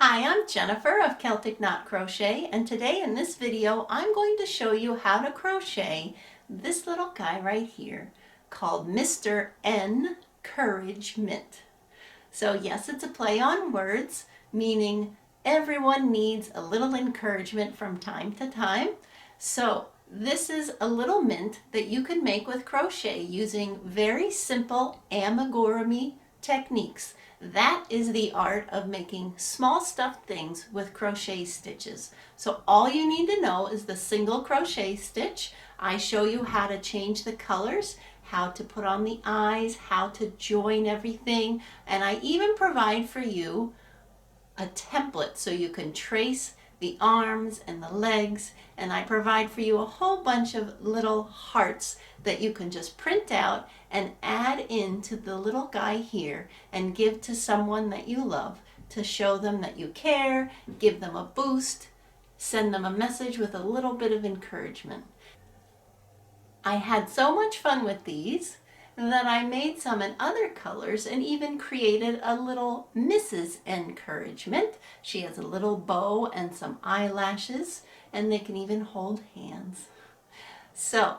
Hi, I'm Jennifer of Celtic Knot Crochet, and today in this video I'm going to show you how to crochet this little guy right here called Mr. Encouragement. So yes, it's a play on words, meaning everyone needs a little encouragement from time to time. So this is a little mint that you can make with crochet using very simple amigurumi techniques. That is the art of making small stuffed things with crochet stitches. So all you need to know is the single crochet stitch. I show you how to change the colors, how to put on the eyes, how to join everything, and I even provide for you a template so you can trace the arms and the legs, and I provide for you a whole bunch of little hearts that you can just print out and add into the little guy here and give to someone that you love to show them that you care, give them a boost, send them a message with a little bit of encouragement. I had so much fun with these that I made some in other colors and even created a little Mrs. Encouragement. She has a little bow and some eyelashes, and they can even hold hands. So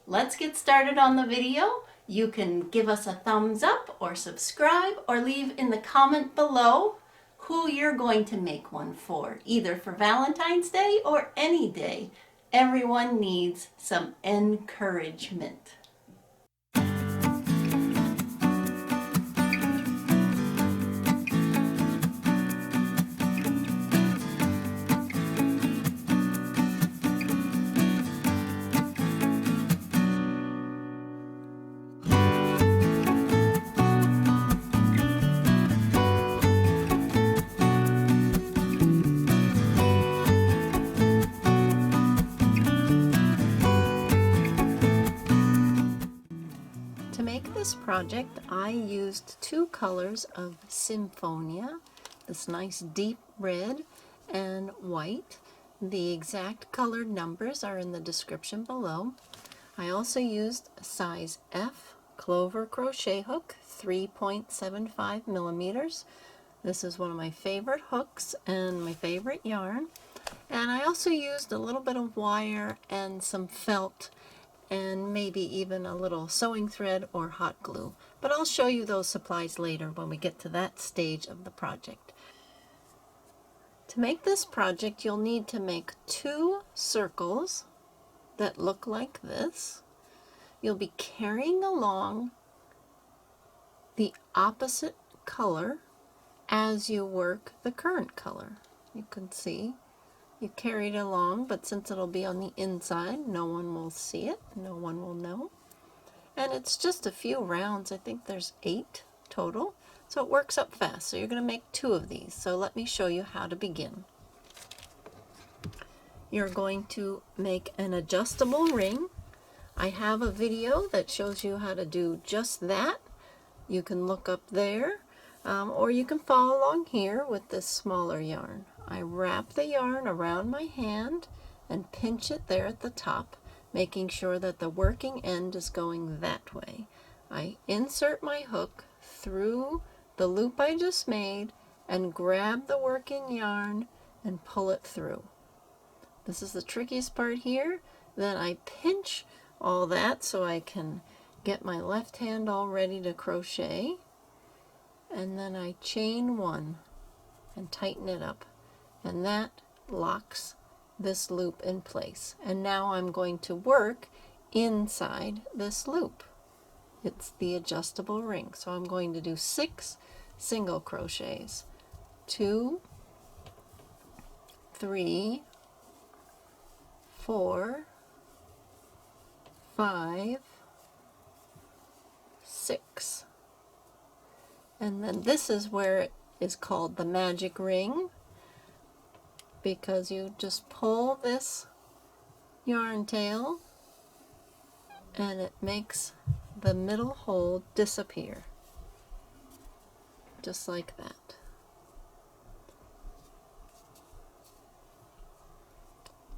let's get started on the video. You can give us a thumbs up or subscribe or leave in the comment below who you're going to make one for, either for Valentine's Day or any day. Everyone needs some encouragement. To make this project, I used two colors of Symphonia, this nice deep red and white. The exact colored numbers are in the description below. I also used a size F clover crochet hook, 3.75 millimeters. This is one of my favorite hooks and my favorite yarn. And I also used a little bit of wire and some felt and maybe even a little sewing thread or hot glue. But I'll show you those supplies later when we get to that stage of the project. To make this project, you'll need to make two circles that look like this. You'll be carrying along the opposite color as you work the current color. You can see you carry it along, but since it'll be on the inside, no one will see it, no one will know. And it's just a few rounds. I think there's 8 total, so it works up fast. So you're going to make 2 of these. So let me show you how to begin. You're going to make an adjustable ring. I have a video that shows you how to do just that. You can look up there, or you can follow along here with this smaller yarn. I wrap the yarn around my hand and pinch it there at the top, making sure that the working end is going that way. I insert my hook through the loop I just made and grab the working yarn and pull it through. This is the trickiest part here. Then I pinch all that so I can get my left hand all ready to crochet, and then I chain 1 and tighten it up. And that locks this loop in place. And now I'm going to work inside this loop. It's the adjustable ring. So I'm going to do 6 single crochets. 2, 3, 4, 5, 6. And then this is where it is called the magic ring, because you just pull this yarn tail and it makes the middle hole disappear, just like that.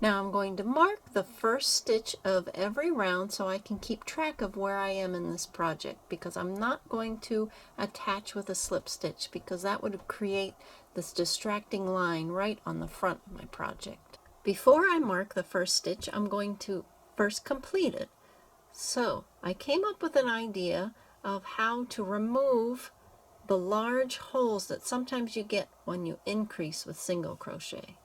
Now I'm going to mark the first stitch of every round so I can keep track of where I am in this project, because I'm not going to attach with a slip stitch because that would create this distracting line right on the front of my project. Before I mark the first stitch, I'm going to first complete it. So I came up with an idea of how to remove the large holes that sometimes you get when you increase with single crochet.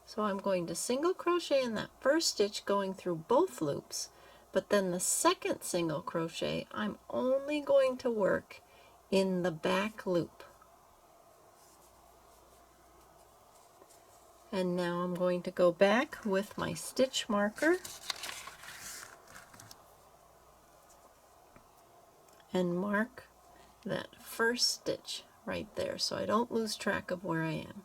So I'm going to single crochet in that first stitch going through both loops, but then the second single crochet I'm only going to work in the back loop. And now I'm going to go back with my stitch marker and mark that first stitch right there so I don't lose track of where I am.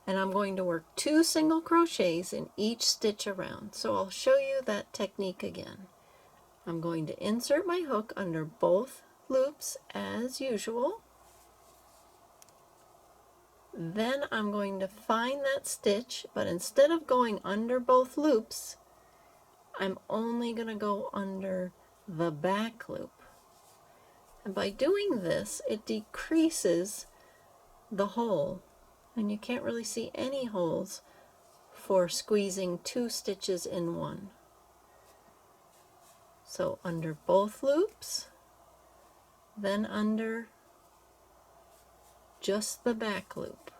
And I'm going to work 2 single crochets in each stitch around. So I'll show you that technique again. I'm going to insert my hook under both loops as usual. Then I'm going to find that stitch, but instead of going under both loops, I'm only going to go under the back loop. And by doing this, it decreases the hole, and you can't really see any holes for squeezing 2 stitches in one. So under both loops, then under just the back loop.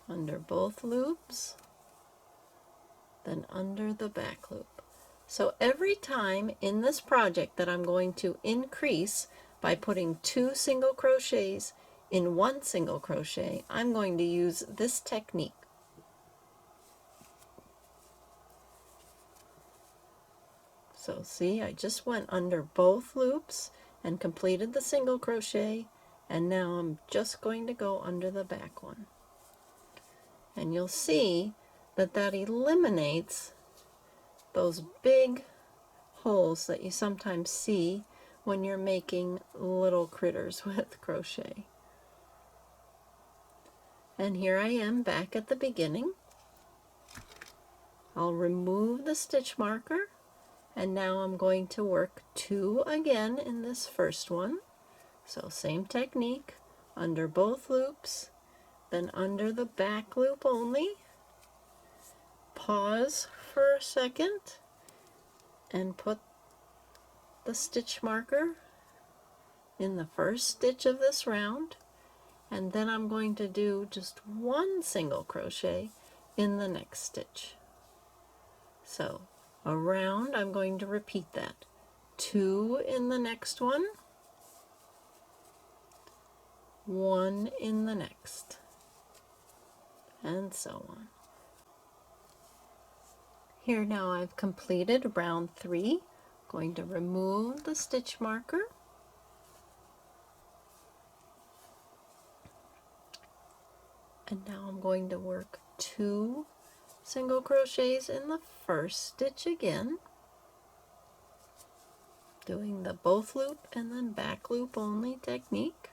Under both loops, then under the back loop. So every time in this project that I'm going to increase by putting 2 single crochets in 1 single crochet, I'm going to use this technique. So see, I just went under both loops and completed the single crochet, and now I'm just going to go under the back one. And you'll see that that eliminates those big holes that you sometimes see when you're making little critters with crochet. And here I am back at the beginning. I'll remove the stitch marker, and now I'm going to work 2 again in this first one. So same technique, under both loops, then under the back loop only. Pause for a second and put the stitch marker in the first stitch of this round, and then I'm going to do just 1 single crochet in the next stitch. So around, I'm going to repeat that. 2 in the next one, 1 in the next, and so on. Here now I've completed round 3. I'm going to remove the stitch marker. And now I'm going to work 2 single crochets in the first stitch again, doing the both loop and then back loop only technique.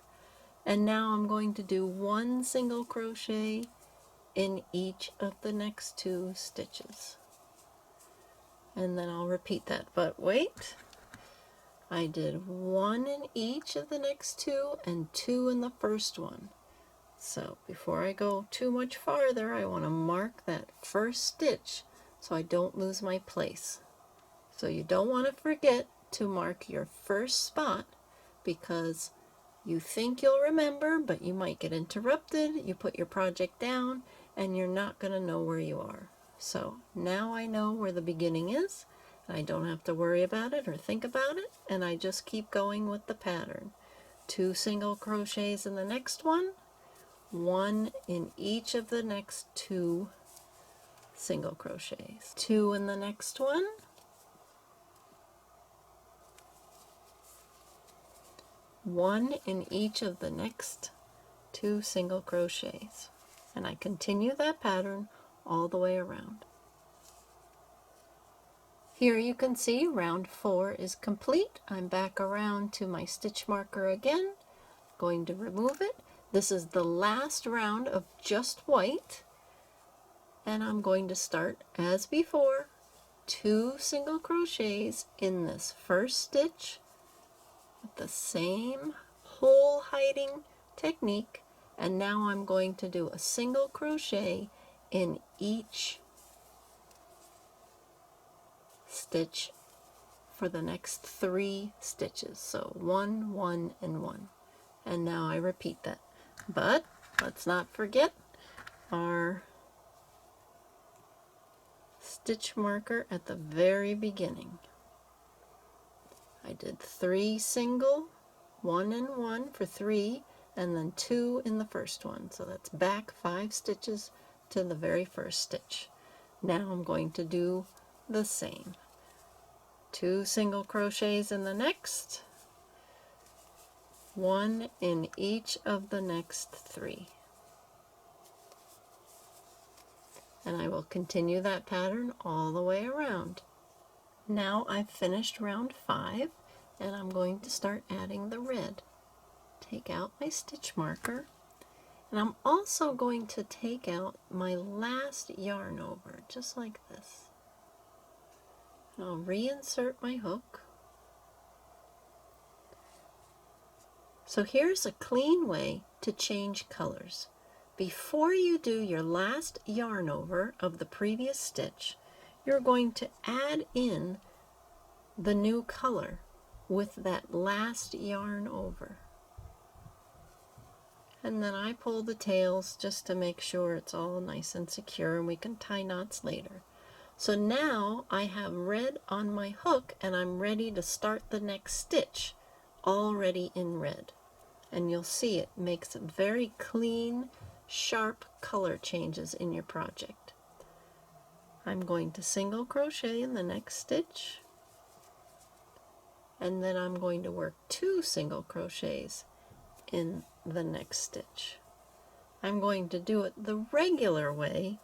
And now I'm going to do 1 single crochet in each of the next 2 stitches. And then I'll repeat that, but wait, I did 1 in each of the next 2 and 2 in the first one. So before I go too much farther, I want to mark that first stitch so I don't lose my place. So you don't want to forget to mark your first spot, because you think you'll remember, but you might get interrupted. You put your project down and you're not going to know where you are. So now I know where the beginning is, and I don't have to worry about it or think about it, and I just keep going with the pattern. 2 single crochets in the next one, 1 in each of the next 2 single crochets. 2 in the next one, 1 in each of the next 2 single crochets. And I continue that pattern all the way around. Here you can see round 4 is complete. I'm back around to my stitch marker again, going to remove it. This is the last round of just white, and I'm going to start as before, 2 single crochets in this first stitch with the same hole hiding technique, and now I'm going to do a single crochet in each stitch for the next 3 stitches. So 1, 1, and 1. And now I repeat that. But let's not forget our stitch marker at the very beginning. I did 3 single, 1 and 1 for 3, and then 2 in the first one. So that's back 5 stitches to the very first stitch. Now I'm going to do the same. 2 single crochets in the next, 1 in each of the next 3. And I will continue that pattern all the way around. Now I've finished round 5, and I'm going to start adding the red. Take out my stitch marker, and I'm also going to take out my last yarn over, just like this. And I'll reinsert my hook. So here's a clean way to change colors. Before you do your last yarn over of the previous stitch, you're going to add in the new color with that last yarn over. And then I pull the tails just to make sure it's all nice and secure, and we can tie knots later. So now I have red on my hook, and I'm ready to start the next stitch already in red. And you'll see it makes very clean, sharp color changes in your project. I'm going to single crochet in the next stitch, and then I'm going to work 2 single crochets in the next stitch. I'm going to do it the regular way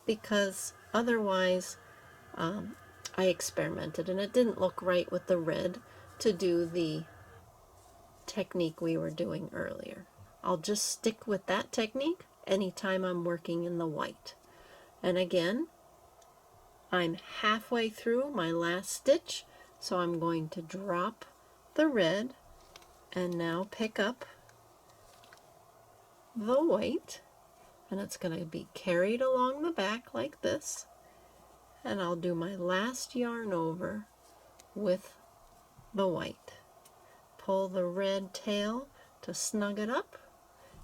because otherwise I experimented and it didn't look right with the red to do the technique we were doing earlier. I'll just stick with that technique anytime I'm working in the white. And again, I'm halfway through my last stitch, so I'm going to drop the red and now pick up the white, and it's going to be carried along the back like this, and I'll do my last yarn over with the white. Pull the red tail to snug it up,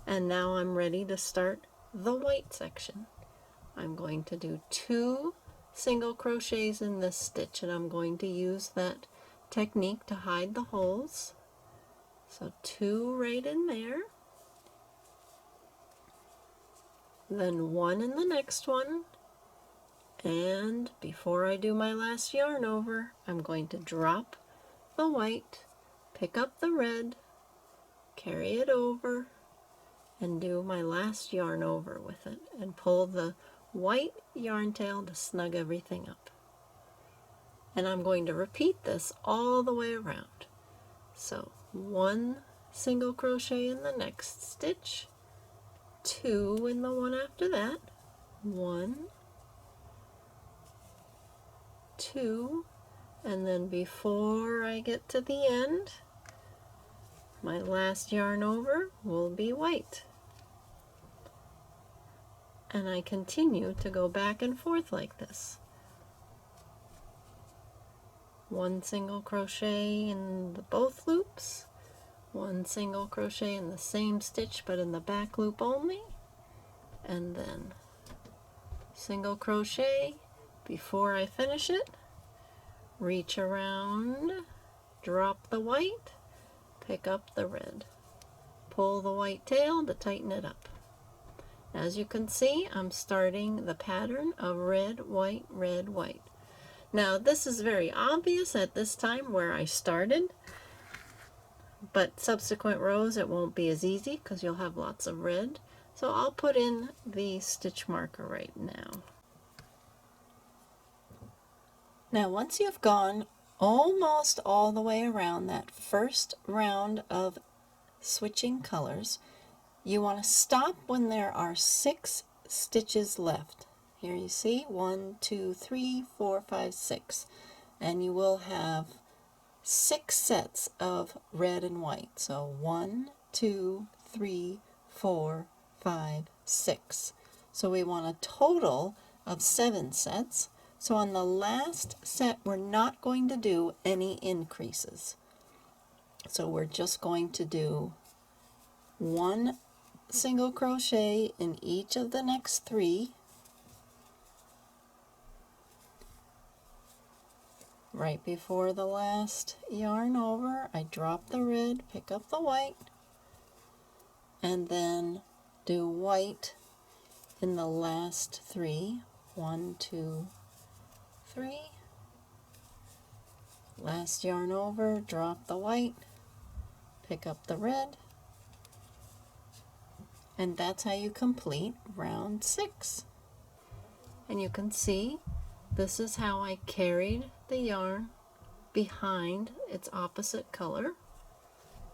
and now I'm ready to start the white section. I'm going to do 2 single crochets in this stitch, and I'm going to use that technique to hide the holes. So 2 right in there, then 1 in the next one, and before I do my last yarn over, I'm going to drop the white, pick up the red, carry it over, and do my last yarn over with it, and pull the white yarn tail to snug everything up. And I'm going to repeat this all the way around. So 1 single crochet in the next stitch, 2 in the one after that, 1, 2, and then before I get to the end, my last yarn over will be white. And I continue to go back and forth like this. 1 single crochet in both loops, 1 single crochet in the same stitch but in the back loop only, and then single crochet before I finish it, reach around, drop the white, pick up the red, pull the white tail to tighten it up. As you can see, I'm starting the pattern of red, white, red, white. Now this is very obvious at this time where I started, but subsequent rows it won't be as easy because you'll have lots of red. So I'll put in the stitch marker right now. Now once you've gone almost all the way around that first round of switching colors, you want to stop when there are 6 stitches left. Here you see 1, 2, 3, 4, 5, 6, and you will have 6 sets of red and white. So 1, 2, 3, 4, 5, 6. So we want a total of 7 sets. So on the last set, we're not going to do any increases. So we're just going to do 1 single crochet in each of the next 3. Right before the last yarn over, I drop the red, pick up the white, and then do white in the last 3. 1, 2, 3. Last yarn over, drop the white, pick up the red, and that's how you complete round 6. And you can see this is how I carried the yarn behind its opposite color.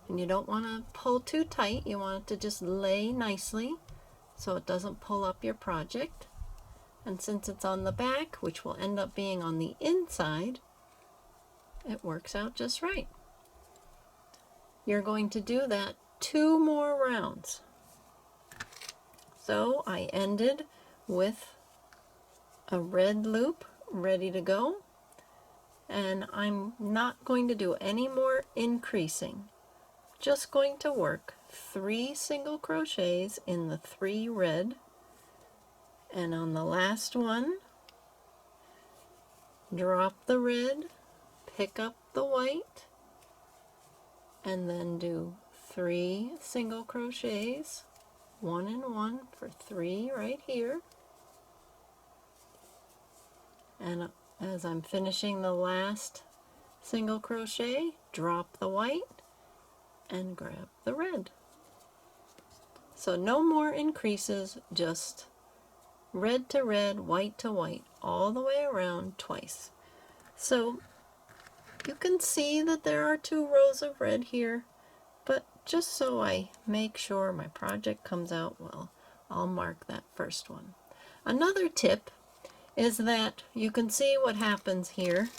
And you don't want to pull too tight, you want it to just lay nicely so it doesn't pull up your project. And since it's on the back, which will end up being on the inside, it works out just right. You're going to do that 2 more rounds. So I ended with a red loop ready to go, and I'm not going to do any more increasing. Just going to work 3 single crochets in the 3 red, and on the last one, drop the red, pick up the white, and then do 3 single crochets, 1 and 1 for 3 right here. And as I'm finishing the last single crochet, drop the white and grab the red. So no more increases, just red to red, white to white, all the way around twice. So you can see that there are 2 rows of red here, but just so I make sure my project comes out well, I'll mark that first one. Another tip is that you can see what happens here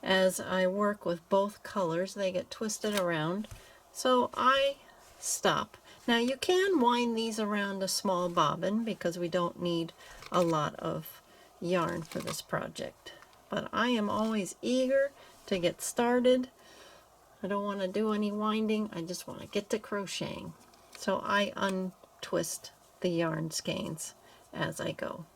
as I work with both colors. They get twisted around, so I stop. Now you can wind these around a small bobbin because we don't need a lot of yarn for this project, but I am always eager to get started. I don't want to do any winding, I just want to get to crocheting. So I untwist the yarn skeins as I go.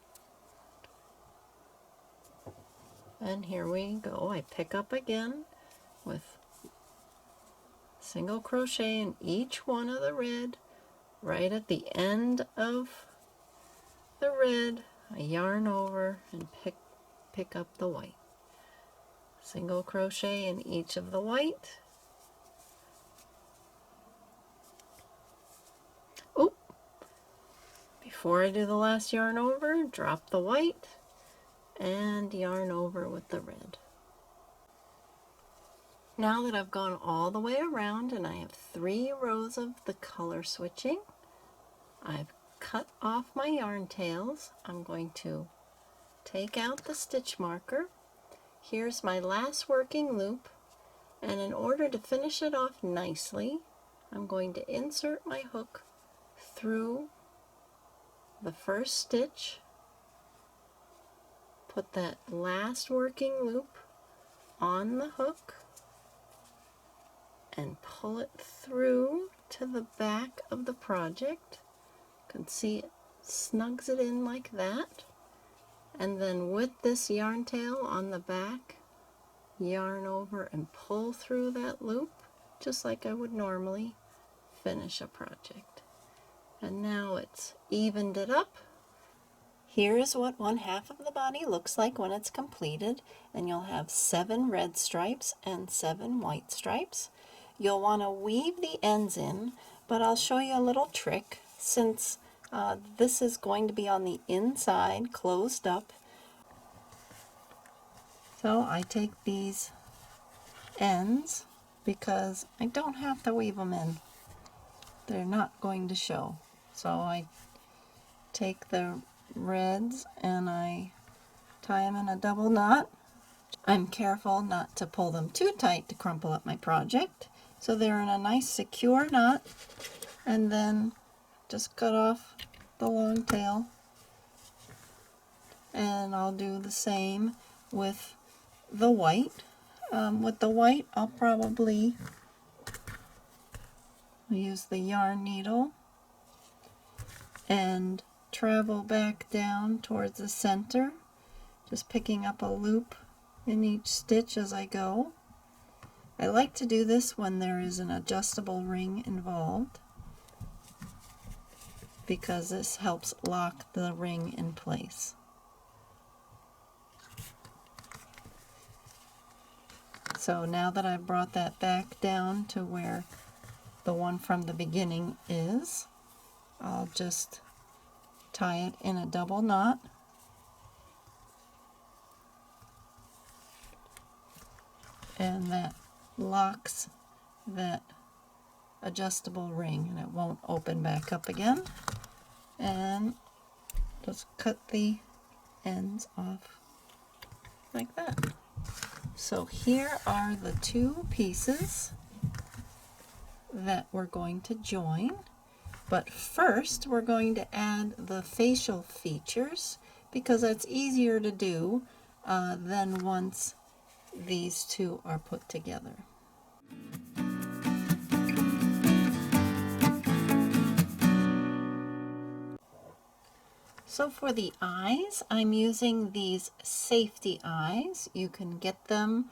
And here we go. I pick up again with single crochet in each one of the red. Right at the end of the red, I yarn over and pick up the white. Single crochet in each of the white. Oh, before I do the last yarn over, drop the white and yarn over with the red. Now that I've gone all the way around and I have 3 rows of the color switching, I've cut off my yarn tails. I'm going to take out the stitch marker. Here's my last working loop, and in order to finish it off nicely, I'm going to insert my hook through the first stitch, put that last working loop on the hook, and pull it through to the back of the project. You can see it snugs it in like that. And then with this yarn tail on the back, yarn over and pull through that loop, just like I would normally finish a project. And now it's evened it up. Here is what 1/2 of the body looks like when it's completed, and you'll have 7 red stripes and 7 white stripes. You'll want to weave the ends in, but I'll show you a little trick since this is going to be on the inside, closed up. So I take these ends because I don't have to weave them in. They're not going to show. So I take the reds and I tie them in a double knot. I'm careful not to pull them too tight to crumple up my project, so they're in a nice secure knot. and then just cut off the long tail, and I'll do the same with the white. With the white, I'll probably use the yarn needle and travel back down towards the center, just picking up a loop in each stitch as I go. I like to do this when there is an adjustable ring involved, because this helps lock the ring in place. So now that I've brought that back down to where the one from the beginning is, I'll just tie it in a double knot. And that locks that adjustable ring, and it won't open back up again. And just cut the ends off like that. So here are the two pieces that we're going to join. But first we're going to add the facial features, because that's easier to do than once these two are put together. So for the eyes, I'm using these safety eyes. You can get them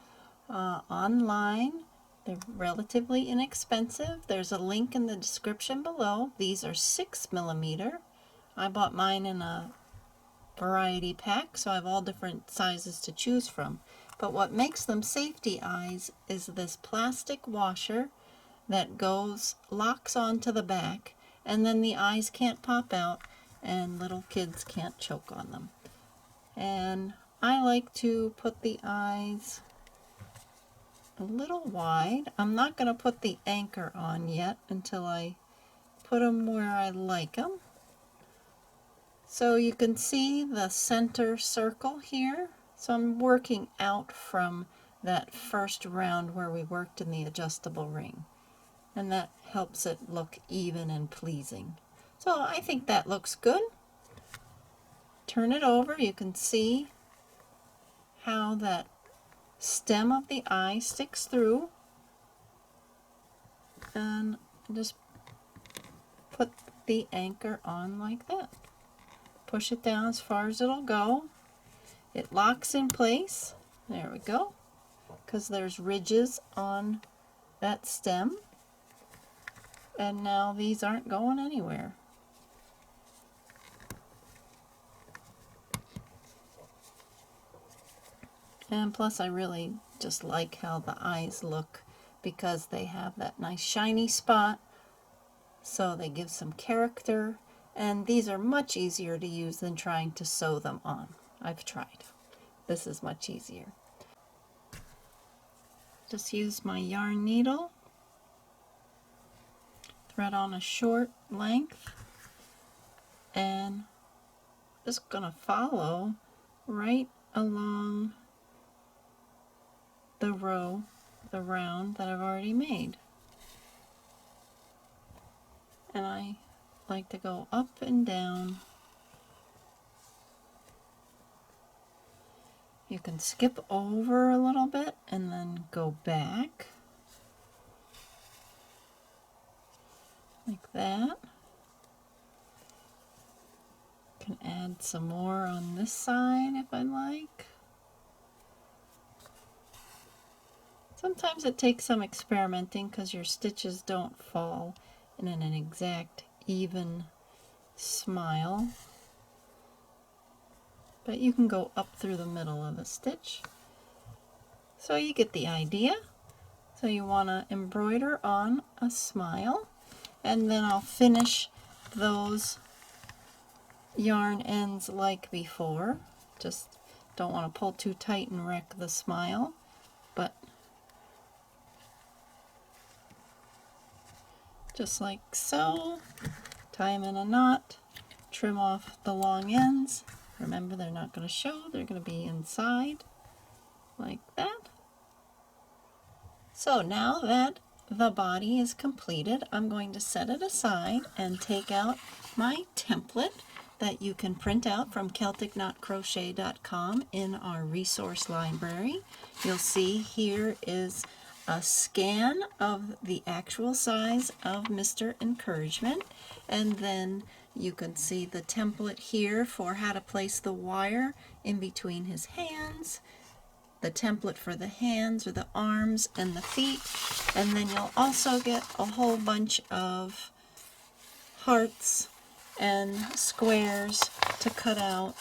online. They're relatively inexpensive. There's a link in the description below. These are 6mm. I bought mine in a variety pack, so I have all different sizes to choose from. But what makes them safety eyes is this plastic washer that locks onto the back, and then the eyes can't pop out and little kids can't choke on them. And I like to put the eyes a little wide. I'm not going to put the anchor on yet until I put them where I like them. So you can see the center circle here. So I'm working out from that first round where we worked in the adjustable ring, and that helps it look even and pleasing. So I think that looks good. Turn it over. You can see how that stem of the eye sticks through, and just put the anchor on like that. Push it down as far as it'll go. It locks in place. There we go, because there's ridges on that stem, and now these aren't going anywhere. And plus I really just like how the eyes look, because they have that nice shiny spot, so they give some character, and these are much easier to use than trying to sew them on. I've tried. This is much easier. Just use my yarn needle, thread on a short length, and just gonna follow right along the row, the round that I've already made. And I like to go up and down. You can skip over a little bit and then go back like that. Can add some more on this side if I like. Sometimes it takes some experimenting because your stitches don't fall in an exact even smile, but you can go up through the middle of the stitch. So you get the idea. So you want to embroider on a smile, and then I'll finish those yarn ends like before. Just don't want to pull too tight and wreck the smile, but just like so. Tie them in a knot, trim off the long ends. Remember, they're not going to show, they're going to be inside like that. So now that the body is completed, I'm going to set it aside and take out my template that you can print out from CelticKnotCrochet.com in our resource library. You'll see here is a scan of the actual size of Mr. Encouragement, and then you can see the template here for how to place the wire in between his hands, the template for the hands or the arms and the feet, and then you'll also get a whole bunch of hearts and squares to cut out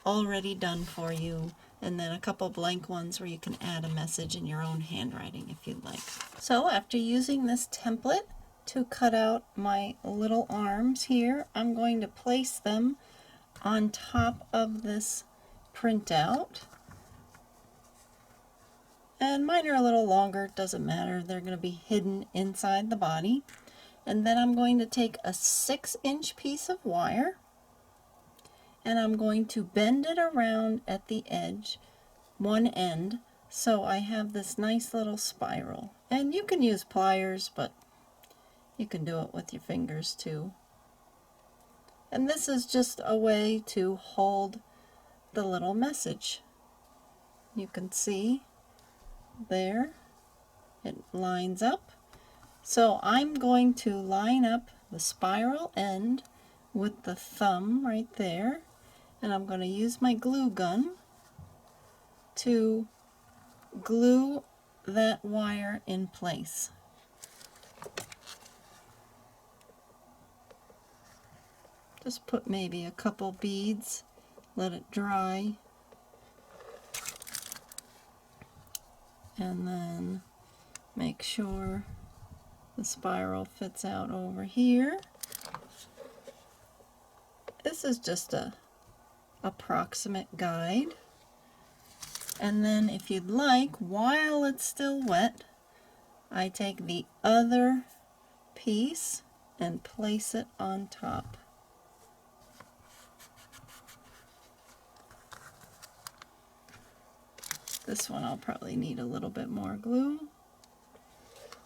already done for you, and then a couple blank ones where you can add a message in your own handwriting if you'd like. So after using this template to cut out my little arms here, I'm going to place them on top of this printout. And mine are a little longer, it doesn't matter, they're going to be hidden inside the body. And then I'm going to take a 6-inch piece of wire and I'm going to bend it around at the edge, one end, so I have this nice little spiral. And you can use pliers, but you can do it with your fingers too. And this is just a way to hold the little message. You can see there it lines up. So I'm going to line up the spiral end with the thumb right there, and I'm going to use my glue gun to glue that wire in place. Just put maybe a couple beads, let it dry, and then make sure the spiral fits out over here. This is just a approximate guide. And then if you'd like, while it's still wet, I take the other piece and place it on top. This one I'll probably need a little bit more glue.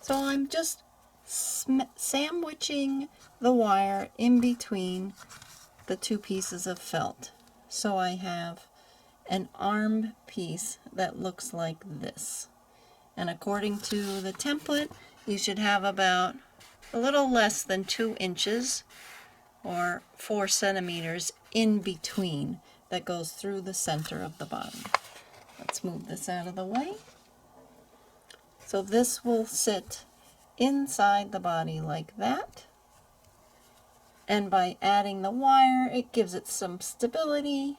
So I'm just sandwiching the wire in between the two pieces of felt. So I have an arm piece that looks like this. And according to the template, you should have about a little less than 2 inches or 4 centimeters in between that goes through the center of the body. Let's move this out of the way. So this will sit inside the body like that. And by adding the wire, it gives it some stability,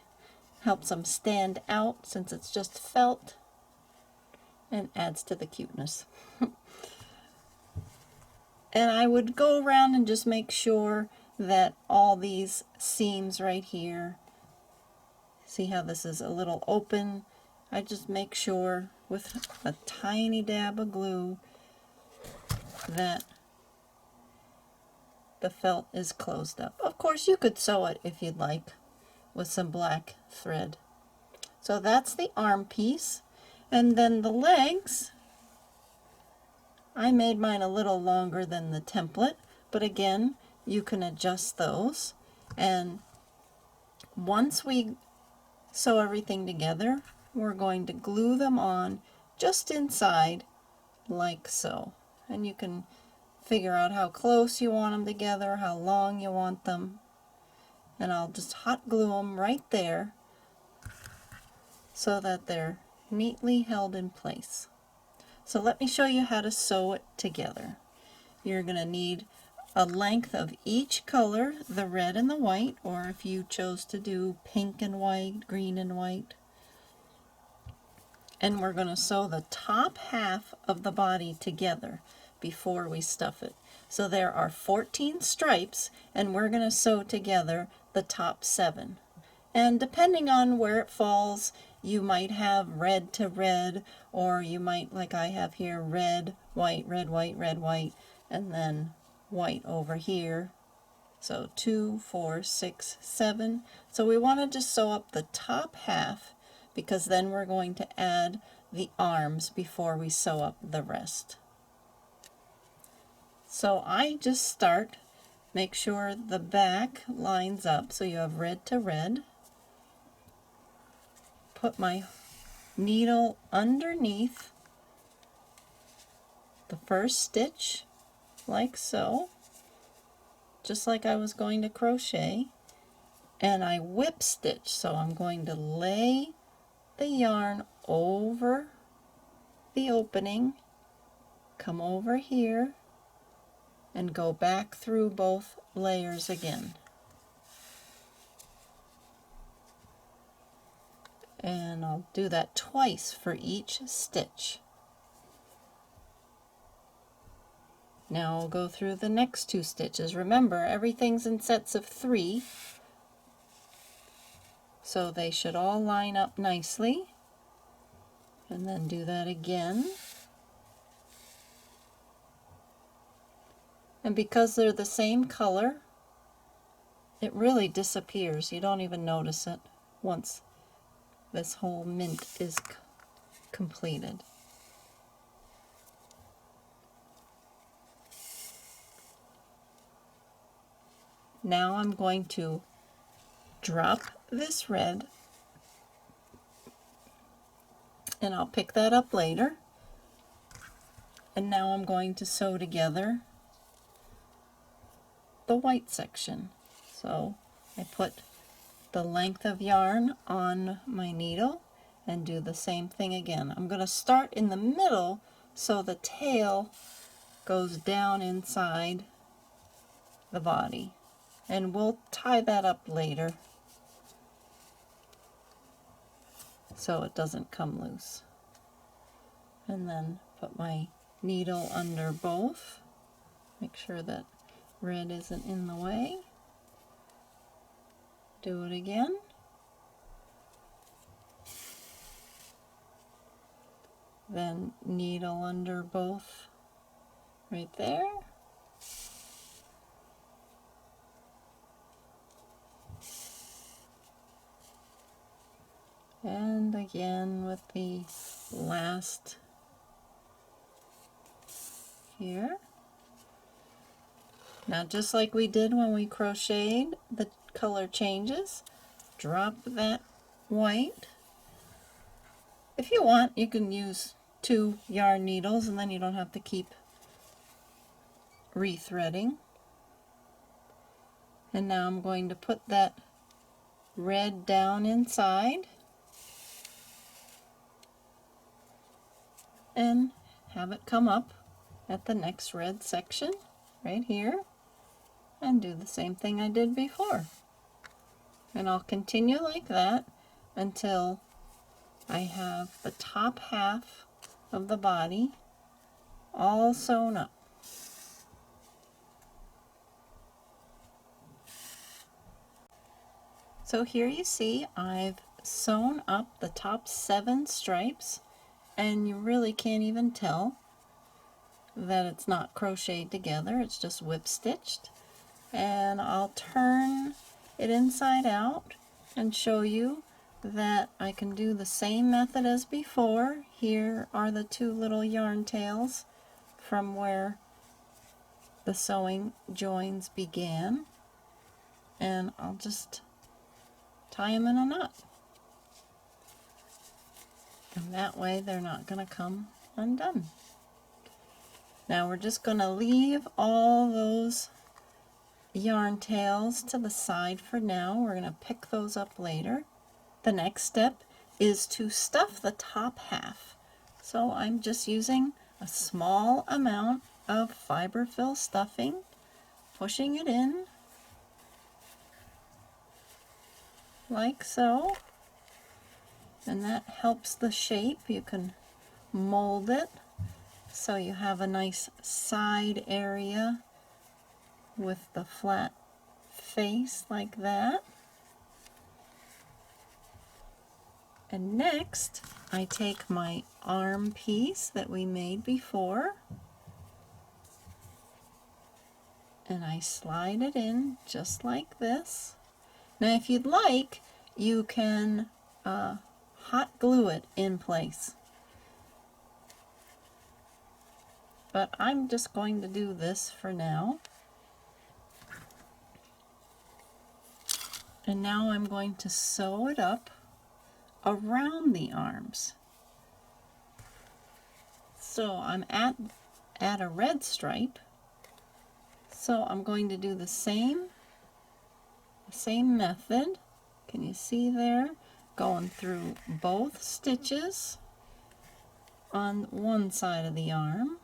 helps them stand out since it's just felt, and adds to the cuteness. And I would go around and just make sure that all these seams right here, see how this is a little open? I just make sure with a tiny dab of glue that the felt is closed up. Of course, you could sew it if you'd like with some black thread. So that's the arm piece. And then the legs, I made mine a little longer than the template, but again, you can adjust those. And once we sew everything together, we're going to glue them on just inside like so. And you can figure out how close you want them together, how long you want them. And I'll just hot glue them right there so that they're neatly held in place. So let me show you how to sew it together. You're going to need a length of each color, the red and the white, or if you chose to do pink and white, green and white. And we're going to sew the top half of the body together before we stuff it. So there are 14 stripes, and we're going to sew together the top 7. And depending on where it falls, you might have red to red, or you might, like I have here, red, white, red, white, red, white, and then white over here. So 2, 4, 6, 7. So we want to just sew up the top half, because then we're going to add the arms before we sew up the rest. So I just start, make sure the back lines up so you have red to red. Put my needle underneath the first stitch like so, just like I was going to crochet, and I whip stitch. So I'm going to lay the yarn over the opening, come over here, and go back through both layers again. And I'll do that twice for each stitch. Now I'll go through the next 2 stitches. Remember, everything's in sets of 3, so they should all line up nicely. And then do that again. And because they're the same color, it really disappears. You don't even notice it once this whole mint is completed. Now I'm going to drop this red, and I'll pick that up later. And now I'm going to sew together the white section. So I put the length of yarn on my needle and do the same thing again. I'm going to start in the middle so the tail goes down inside the body, and we'll tie that up later so it doesn't come loose. And then put my needle under both, make sure that red isn't in the way. Do it again. Then needle under both right there. And again with the last here. Now, just like we did when we crocheted, the color changes. Drop that white. If you want, you can use 2 yarn needles, and then you don't have to keep rethreading. And now I'm going to put that red down inside and have it come up at the next red section right here, and do the same thing I did before. And I'll continue like that until I have the top half of the body all sewn up. So here you see I've sewn up the top 7 stripes, and you really can't even tell that it's not crocheted together, it's just whip stitched. And I'll turn it inside out and show you that I can do the same method as before. Here are the 2 little yarn tails from where the sewing joins began, and I'll just tie them in a knot, and that way they're not going to come undone. Now we're just going to leave all those yarn tails to the side for now. We're going to pick those up later. The next step is to stuff the top half. So I'm just using a small amount of fiber fill stuffing, pushing it in like so, and that helps the shape. You can mold it so you have a nice side area with the flat face like that. And next I take my arm piece that we made before and I slide it in just like this. Now if you'd like, you can hot glue it in place. but I'm just going to do this for now. And now I'm going to sew it up around the arms. So I'm at a red stripe, so I'm going to do the same method. Can you see there? Going through both stitches on one side of the arm,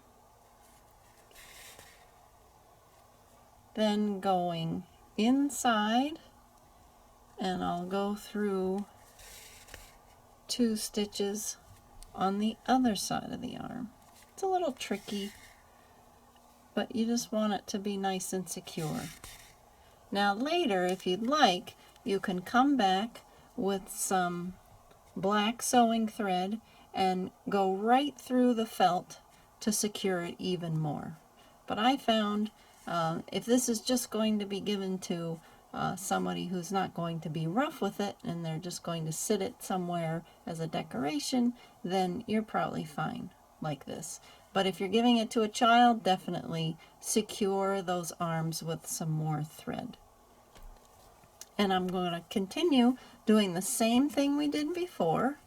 then going inside, and I'll go through 2 stitches on the other side of the arm. It's a little tricky, but you just want it to be nice and secure. Now later, if you'd like, you can come back with some black sewing thread and go right through the felt to secure it even more. But I found if this is just going to be given to somebody who's not going to be rough with it and they're just going to sit it somewhere as a decoration, then you're probably fine like this. But if you're giving it to a child, definitely secure those arms with some more thread. And I'm going to continue doing the same thing we did before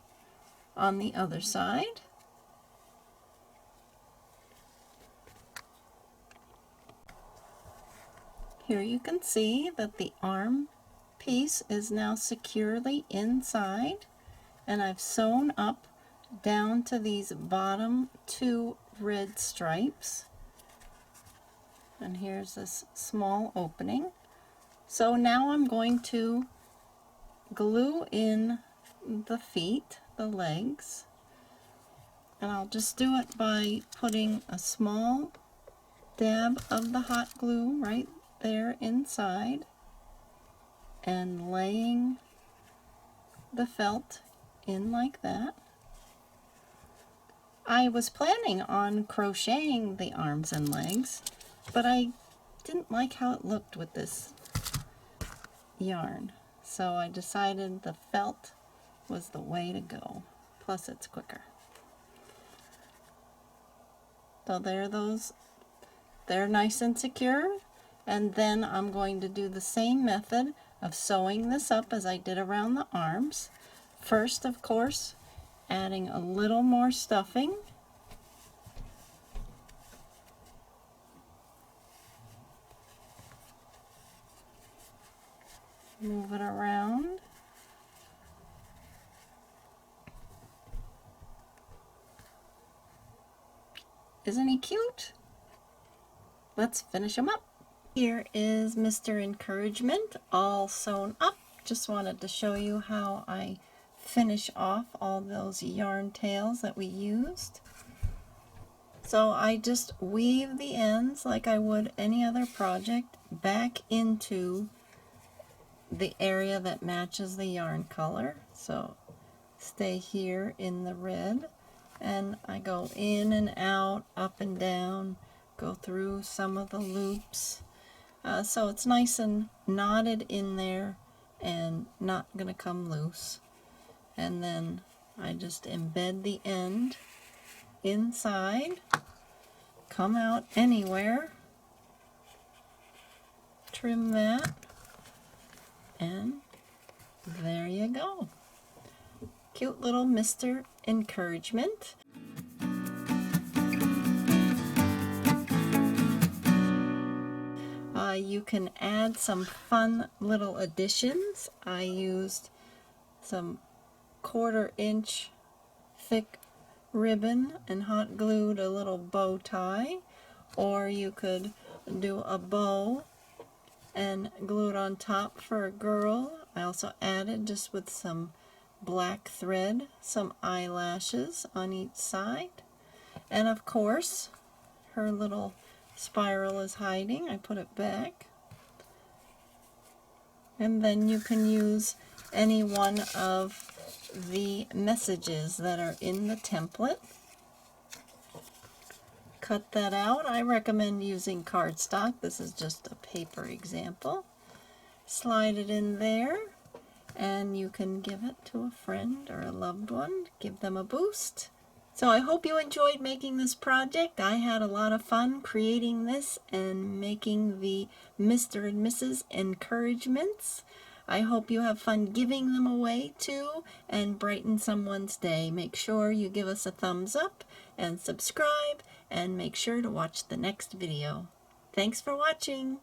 on the other side. Here you can see that the arm piece is now securely inside, and I've sewn up down to these bottom 2 red stripes. And here's this small opening. So now I'm going to glue in the feet, the legs, and I'll just do it by putting a small dab of the hot glue right there inside and laying the felt in like that. I was planning on crocheting the arms and legs, but I didn't like how it looked with this yarn, so I decided the felt was the way to go. Plus it's quicker. So they're nice and secure, and then I'm going to do the same method of sewing this up as I did around the arms. First, of course, adding a little more stuffing. Move it around. Isn't he cute? Let's finish him up. Here is Mr. Encouragement all sewn up. Just wanted to show you how I finish off all those yarn tails that we used. So I just weave the ends like I would any other project back into the area that matches the yarn color. So stay here in the red, and I go in and out, up and down, go through some of the loops. So it's nice and knotted in there and not going to come loose. And then I just embed the end inside, come out anywhere, trim that, and there you go. Cute little Mr. Encouragement. You can add some fun little additions. I used some 1/4 inch thick ribbon and hot glued a little bow tie, or you could do a bow and glue it on top for a girl. I also added, just with some black thread, some eyelashes on each side, and of course her little spiral is hiding. I put it back, and then you can use any one of the messages that are in the template. Cut that out. I recommend using cardstock. This is just a paper example. Slide it in there, and you can give it to a friend or a loved one. Give them a boost, So I hope you enjoyed making this project. I had a lot of fun creating this and making the Mr. and Mrs. encouragements. I hope you have fun giving them away too and brighten someone's day. Make sure you give us a thumbs up and subscribe and make sure to watch the next video. Thanks for watching.